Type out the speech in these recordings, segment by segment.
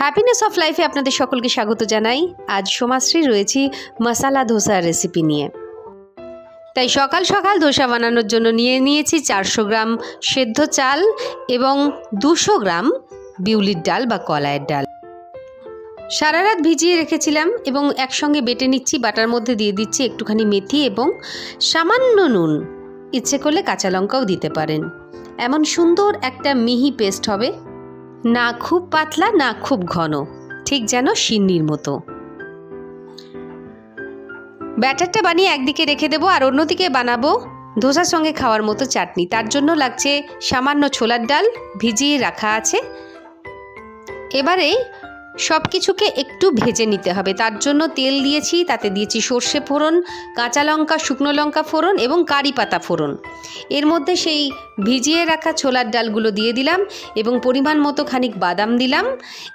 Happiness of লাইফে আপনাদের সকলকে স্বাগত জানাই। আজ সোমাশ্রী রয়েছি মশালা ধোসার রেসিপি নিয়ে। তাই সকাল সকাল ধোসা বানানোর জন্য নিয়ে নিয়েছি 400 গ্রাম সেদ্ধ চাল এবং 200 গ্রাম বিউলির ডাল বা কলাইয়ের ডাল। সারা রাত ভিজিয়ে রেখেছিলাম এবং একসঙ্গে বেটে নিচ্ছি। বাটার মধ্যে দিয়ে দিচ্ছি একটুখানি মেথি এবং সামান্য নুন, ইচ্ছে করলে কাঁচা লঙ্কাও দিতে পারেন। এমন সুন্দর একটা মিহি পেস্ট হবে, না খুব পাতলা না খুব ঘন, ঠিক যেন সিন্নির মতো। ব্যাটারটা বানিয়ে একদিকে রেখে দেবো আর অন্যদিকে বানাবো ধোসার সঙ্গে খাওয়ার মতো চাটনি। তার জন্য লাগছে সামান্য ছোলার ডাল, ভিজিয়ে রাখা আছে। এবারে সব কিছুকে একটু ভেজে নিতে হবে। তার জন্য তেল দিয়েছি, তাতে দিয়েছি সর্ষে ফোড়ন, কাঁচা লঙ্কা, শুকনো লঙ্কা ফোড়ন এবং কারি পাতা ফোড়ন। এর মধ্যে সেই ভিজিয়ে রাখা ছোলার ডালগুলো দিয়ে দিলাম এবং পরিমাণ মতো খানিক বাদাম দিলাম।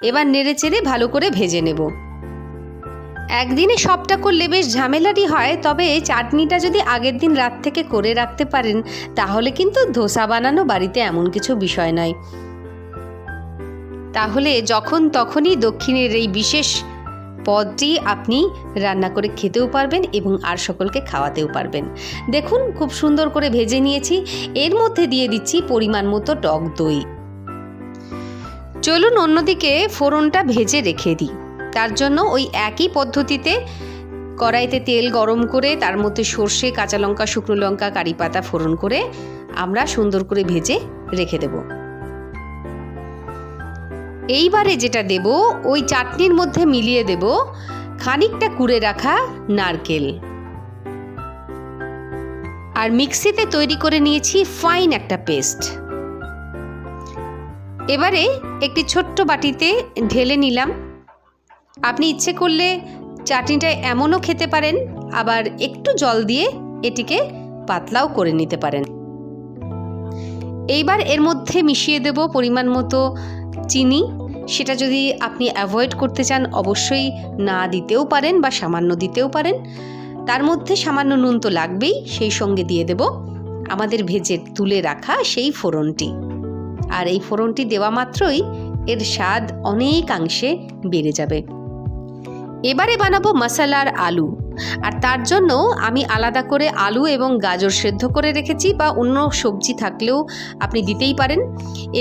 এবার নেড়ে চেড়ে ভালো করে ভেজে নেব। একদিনে সবটা করলে বেশ ঝামেলারই হয়, তবে চাটনিটা যদি আগের দিন রাত থেকে করে রাখতে পারেন তাহলে কিন্তু ধোসা বানানো বাড়িতে এমন কিছু বিষয় নয়। তাহলে যখন তখনই দক্ষিণের এই বিশেষ পদটি আপনি রান্না করে খেতেও পারবেন এবং আর সকলকে খাওয়াতেও পারবেন। দেখুন খুব সুন্দর করে ভেজে নিয়েছি। এর মধ্যে দিয়ে দিচ্ছি পরিমাণ মতো টক দই। চলুন অন্যদিকে ফোড়নটা ভেজে রেখে দিই। তার জন্য ওই একই পদ্ধতিতে কড়াইতে তেল গরম করে তার মধ্যে সর্ষে, কাঁচা লঙ্কা, শুকনো লঙ্কা, কারি পাতা ফোড়ন করে আমরা সুন্দর করে ভেজে রেখে দেব। এইবারে যেটা দেব, ওই চাটনির মধ্যে মিলিয়ে দেব খানিকটা কুড়ে রাখা নারকেল। আর মিক্সিতে তৈরি করে নিয়েছি ফাইন একটা পেস্ট। এবারে একটি ছোট্ট বাটিতে ঢেলে নিলাম। আপনি ইচ্ছে করলে চাটনিটা এমনও খেতে পারেন, আবার একটু জল দিয়ে এটিকে পাতলাও করে নিতে পারেন। এইবার এর মধ্যে মিশিয়ে দেব পরিমাণ মতো চিনি। সেটা যদি আপনি অ্যাভয়েড করতে চান অবশ্যই না দিতেও পারেন বা সামান্য দিতেও পারেন। তার মধ্যে সামান্য নুন তো লাগবেই, সেই সঙ্গে দিয়ে দেব আমাদের ভেজে তুলে রাখা সেই ফোড়নটি। আর এই ফোড়নটি দেওয়া মাত্রই এর স্বাদ অনেকাংশে বেড়ে যাবে। এবারে বানাবো মশালার আলু। আর তার জন্য আমি আলাদা করে আলু এবং গাজর সেদ্ধ করে রেখেছি, বা অন্য সবজি থাকলেও আপনি দিতেই পারেন।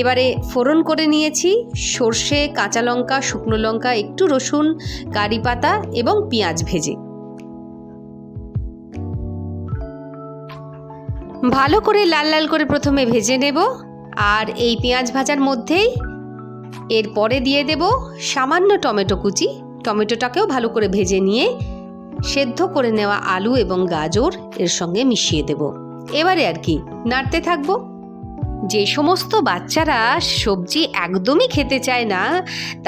এবারে ফোড়ন করে নিয়েছি সর্ষে, কাঁচা লঙ্কা, শুকনো লঙ্কা, একটু রসুন, কারি পাতা এবং পেঁয়াজ ভেজে। ভালো করে লাল লাল করে প্রথমে ভেজে নেব। আর এই পেঁয়াজ ভাজার মধ্যেই এরপরে দিয়ে দেব সামান্য টমেটো কুচি। টমেটোটাকেও ভালো করে ভেজে নিয়ে সেদ্ধ করে নেওয়া আলু এবং গাজর এর সঙ্গে মিশিয়ে দেব। এবারে আর কি নাড়তে থাকবো। যে সমস্ত বাচ্চারা সবজি একদমই খেতে চায় না,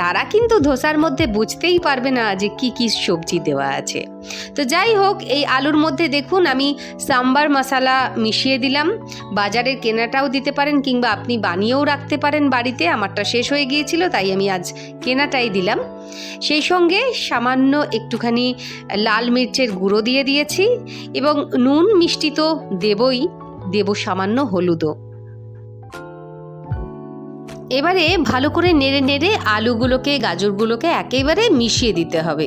তারা কিন্তু ধোসার মধ্যে বুঝতেই পারবে না যে কি কি সবজি দেওয়া আছে। তো যাই হোক, এই আলুর মধ্যে দেখুন আমি সাম্বার মশলা মিশিয়ে দিলাম। বাজারের কেনাটাও দিতে পারেন কিংবা আপনি বানিয়েও রাখতে পারেন বাড়িতে। আমারটা শেষ হয়ে গিয়েছিল তাই আমি আজ কেনাটাই দিলাম। সেই সঙ্গে সামান্য একটুখানি লাল মির্চের গুঁড়ো দিয়ে দিয়েছি এবং নুন মিষ্টি তো দেবই, দেব সামান্য হলুদও। এবারে ভালো করে নেড়ে নেড়ে আলুগুলোকে, গাজরগুলোকে একেবারে মিশিয়ে দিতে হবে।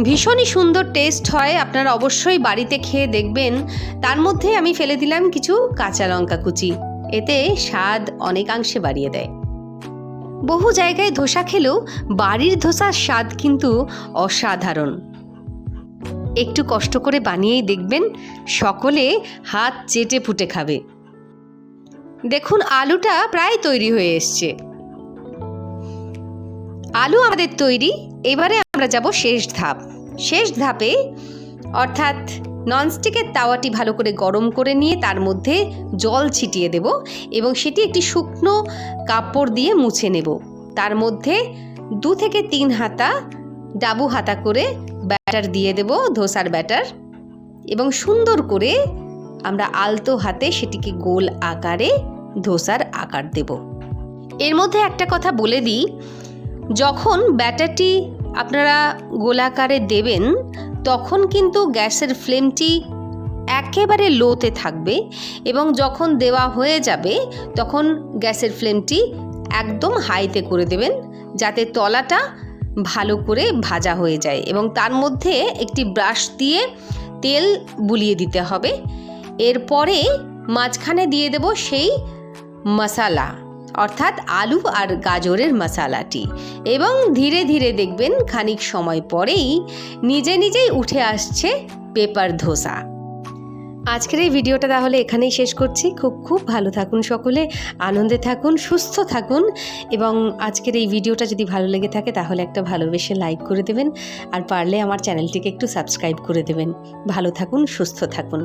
ভীষণই সুন্দর টেস্ট হয়, আপনারা অবশ্যই বাড়িতে খেয়ে দেখবেন। তার মধ্যে আমি ফেলে দিলাম কিছু কাঁচা লঙ্কা কুচি, এতে স্বাদ অনেকাংশে বাড়িয়ে দেয়। বহু জায়গায় ধোসা খেলেও বাড়ির ধোসার স্বাদ কিন্তু অসাধারণ। একটু কষ্ট করে বানিয়েই দেখবেন, সকলে হাত চেটে পুটে খাবে। দেখুন আলুটা প্রায় তৈরি হয়ে এসছে। আলু আমাদের তৈরি। এবারে আমরা যাব শেষ ধাপ। শেষ ধাপে অর্থাৎ ননস্টিকের তাওয়াটি ভালো করে গরম করে নিয়ে তার মধ্যে জল ছিটিয়ে দেব এবং সেটি একটি শুকনো কাপড় দিয়ে মুছে নেব। তার মধ্যে 2 থেকে 3 হাতা ডাবু হাতা করে ব্যাটার দিয়ে দেব, ধোসার ব্যাটার, এবং সুন্দর করে আমরা আলতো হাতে সেটিকে গোল আকারে ধোসার আকার দেব। এর মধ্যে একটা কথা বলে দিই, যখন ব্যাটারটি আপনারা গোলাকারে দেবেন তখন কিন্তু গ্যাসের ফ্লেমটি একেবারে লোতে থাকবে এবং যখন দেওয়া হয়ে যাবে তখন গ্যাসের ফ্লেমটি একদম হাইতে করে দেবেন, যাতে তলাটা ভালো করে ভাজা হয়ে যায়। এবং তার মধ্যে একটি ব্রাশ দিয়ে তেল বুলিয়ে দিতে হবে। এরপরে মাঝখানে দিয়ে দেব সেই মশলা, অর্থাৎ আলু আর গাজরের মশলাটি, এবং ধীরে ধীরে দেখবেন খানিক সময় পরেই নিজে নিজেই উঠে আসছে পেপার ধোসা। আজকের এই ভিডিওটা তাহলে এখানেই শেষ করছি। খুব ভালো থাকুন সকলে, আনন্দে থাকুন, সুস্থ থাকুন। এবং আজকের এই ভিডিওটা যদি ভালো লেগে থাকে তাহলে একটা ভালোবেসে লাইক করে দেবেন, আর পারলে আমার চ্যানেলটিকে একটু সাবস্ক্রাইব করে দেবেন। ভালো থাকুন, সুস্থ থাকুন।